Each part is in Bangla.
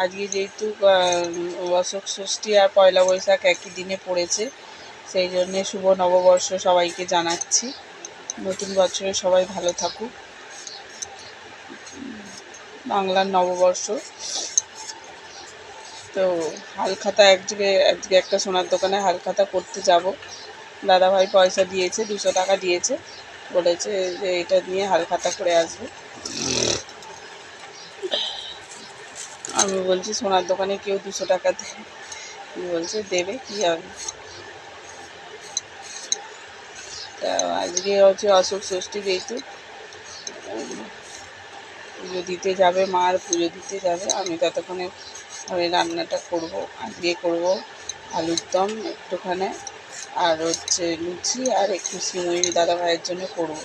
আজকে যেহেতু অশোক ষষ্ঠী আর পয়লা বৈশাখ একই দিনে পড়েছে, সেই জন্যে শুভ নববর্ষ সবাইকে জানাচ্ছি। নতুন বছরে সবাই ভালো থাকুক। বাংলার নববর্ষ। তো হালখাতা আজকে একটা সোনার দোকানে হালখাতা করতে যাব। দাদাভাই পয়সা দিয়েছে, 200 টাকা দিয়েছে, বলেছে যে এটা নিয়ে হালখাতা করে আসবে। আমি বলছি সোনার দোকানে কেউ 200 টাকা দেয়? বলছে দেবে, কী হবে। তা আজকে হচ্ছে অশোক ষষ্ঠী, যেহেতু পুজো দিতে যাবে, মার পুজো দিতে যাবে। আমি ততক্ষণে আমি রান্নাটা করব। আজকে করব আলুর দম একটুখানি, আর হচ্ছে লুচি, আর একটু সিমুই দাদা ভাইয়ের জন্য করব।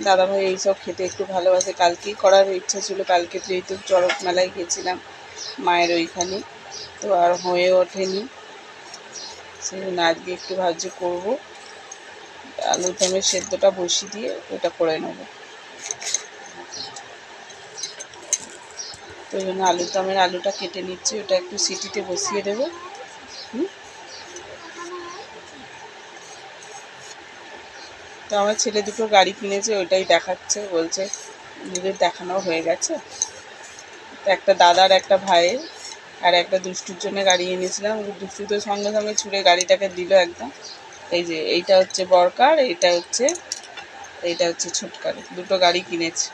দাদাভাই এইসব খেতে একটু ভালোবাসে। কালকেই করার ইচ্ছা ছিল, কালকে যেহেতু চড়ক মেলায় গেছিলাম মায়ের ওইখানে, তো আর হয়ে ওঠেনি। সেই জন্য আজকে একটু ভাবছি করবো। আলুর দমের সেদ্ধটা বসিয়ে দিয়ে ওটা করে নেব। তো ওই জন্য আলুর দমের আলুটা কেটে নিচ্ছি, ওটা একটু সিটিতে বসিয়ে দেবো। তো আমার ছেলে দুটো গাড়ি কিনেছে, ওইটাই দেখাচ্ছে, বলছে নিজের দেখানো হয়ে গেছে। তো একটা দাদার একটা ভাইয়ের আর একটা দুষ্টুর জন্য গাড়ি এনেছিলাম। দুষ্টু তো সঙ্গে সঙ্গে ছুঁড়ে গাড়িটাকে দিল একদম। এই যে এইটা হচ্ছে বরকার, এইটা হচ্ছে ছুটকার, দুটো গাড়ি কিনেছে।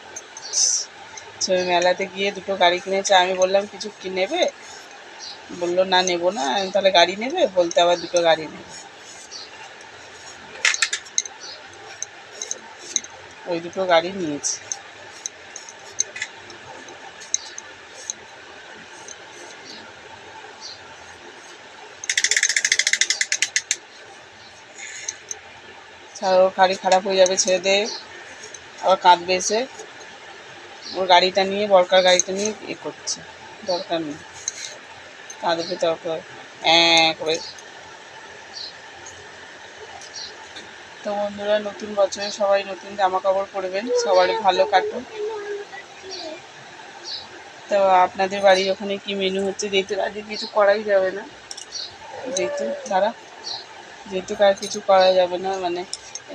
মেলাতে গিয়ে দুটো গাড়ি কিনেছে। আমি বললাম কিছু কি নেবে, বললো না নেবো না। আমি তাহলে গাড়ি নেবে, বলতে আবার দুটো গাড়ি নেবে। ওই দুটো গাড়ি নিয়েছে। ওর গাড়ি খারাপ হয়ে যাবে, ছেড়ে দে, আবার কাঁদবে এসে। ওর গাড়িটা নিয়ে, বরকার গাড়িটা নিয়ে করছে, দরকার নেই, কাঁদবে দরকার করে। তো বন্ধুরা, নতুন বছরে সবাই নতুন জামা কাপড় পরবেন, সবার ভালো কাটুন। তো আপনাদের বাড়ির ওখানে কি মেনু হচ্ছে? যেহেতু আজকে কিছু করাই যাবে না, যেহেতু আর কিছু করা যাবে না, মানে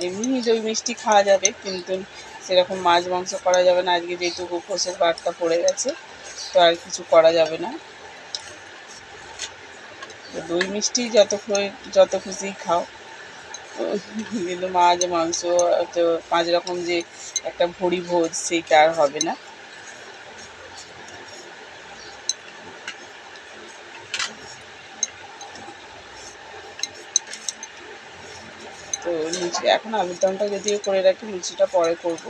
এমনি দই মিষ্টি খাওয়া যাবে, কিন্তু সেরকম মাছ মাংস করা যাবে না আজকে, যেহেতু উপোসের বারটা পড়ে গেছে, তো আর কিছু করা যাবে না। দই মিষ্টি যত খুশি খাও, কিন্তু মাছ মাংস তো 5 রকম যে একটা ভরি ভোজ, সেইটা আর হবে না। তো লুচি এখন আলুর দমটা যদিও করে রাখি, লুচিটা পরে করব।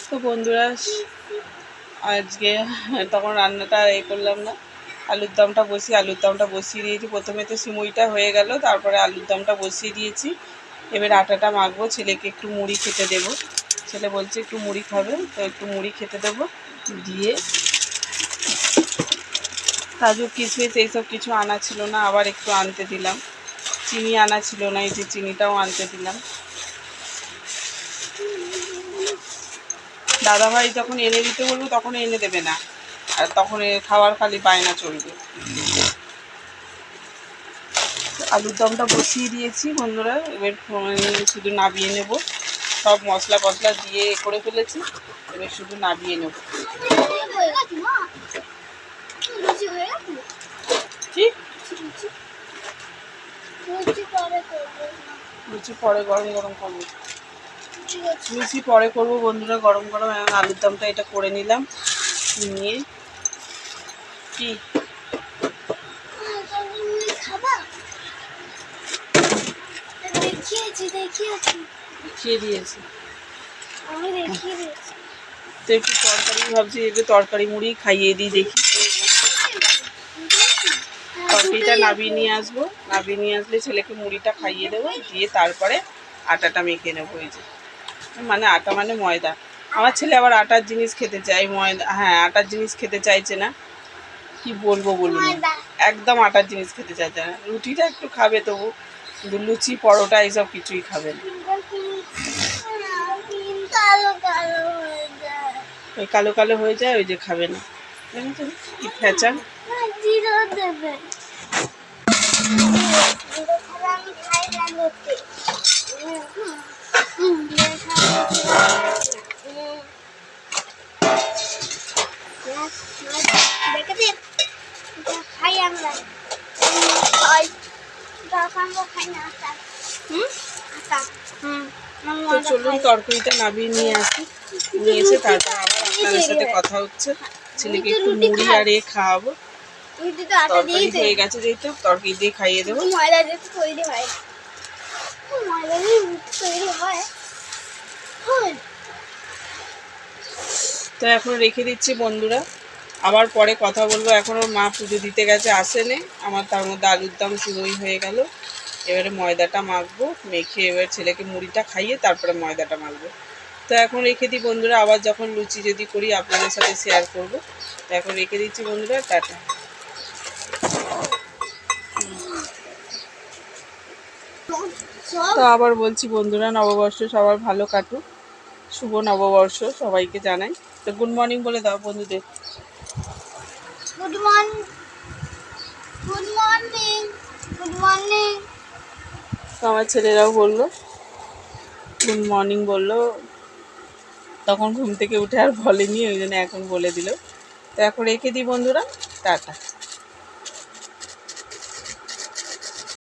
তো বন্ধুরা, আজকে তখন রান্নাটা করলাম না, আলুর দমটা বসিয়ে দিয়েছি। প্রথমে তো সিমুইটা হয়ে গেল, তারপরে আলুর দমটা বসিয়ে দিয়েছি। এবার আটাটা মাখবো, ছেলেকে একটু মুড়ি খেতে দেবো। ছেলে বলছে একটু মুড়ি খাবে, তো একটু মুড়ি খেতে দেবো। দিয়ে কাজু কিশমিশ এইসব কিছু আনা ছিল না, আবার একটু আনতে দিলাম। চিনি আনা ছিল না, এই যে চিনিটাও আনতে দিলাম। দাদাভাই যখন এনে দিতে বলবো তখন এনে দেবে না, আর তখন খাওয়ার খালি বায়না চলবে। আলুর দমটা বসিয়ে দিয়েছি বন্ধুরা, এবার শুধু নাবিয়ে নেব। সব মশলা ফসলা দিয়ে করে ফেলেছি, এবার শুধু নাবিয়ে নেব। লুচি পরে গরম গরম করবো, লুচি পরে করবো বন্ধুরা, গরম গরম। আলুর দমটা এটা করে নিলাম, নিয়ে কি দেখিয়ে দিয়েছি, তো একটু তরকারি ভাবছি, একটু তরকারি মুড়ি খাইয়ে দিই, দেখি। তরকারিটা নাবিয়ে নিয়ে আসবো, নাবিয়ে নিয়ে আসলে ছেলেকে মুড়িটা খাইয়ে দেবো, দিয়ে তারপরে আটাটা মেখে নেবো। এই যে মানে আটা মানে ময়দা। আমার ছেলে আবার আটার জিনিস খেতে চায়, ময়দা, হ্যাঁ আটার জিনিস খেতে চাইছে না, কি বলবো বলুন, একদম আটার জিনিস খেতে চাইছে না। রুটিটা একটু খাবে তবু, কিন্তু লুচি পরোটা এইসব কিছুই খাবে না। ওই কালো কালো হয়ে যায়, ওই যে খাবে না। দেখেছেন কি ফ্যাচান। তো চলুন তরকারিটা নামিয়ে নিয়ে আসি, নিয়ে এসে তারপর আবার আপনাদের সাথে কথা হচ্ছে। ছেলেকে একটু মুড়ি আর এ খাওয়াবো। তরকারি হয়ে গেছে যেহেতু তরকারি দিয়ে খাইয়ে দেবো। তো এখন রেখে দিচ্ছি বন্ধুরা, আবার পরে কথা বলবো। এখন ওর মা পুজো দিতে গেছে, আসেনি আমার, তার মধ্যে আলুর দম শুরুই হয়ে গেল। এবারে ময়দাটা মাখবো, মেখে এবার ছেলেকে মুড়িটা খাইয়ে তারপরে ময়দাটা মাখবো। তো এখন রেখে দিই বন্ধুরা, আবার যখন লুচি যদি করি আপনাদের সাথে শেয়ার করব। তো এখন রেখে দিচ্ছি বন্ধুরা, টাটা। তো আবার বলছি বন্ধুরা, নববর্ষ সবার ভালো কাটুক, শুভ নববর্ষ সবাইকে জানাই। তো গুড মর্নিং বলে দাও বন্ধুদের। Good morning, good morning, good morning. তো আমার ছেলেরাও বললো গুড মর্নিং, বললো। তখন ঘুম থেকে উঠে আর বলেনি, ওই জন্য এখন বলে দিল। তো এখন রেখে দিই বন্ধুরা, টাটা।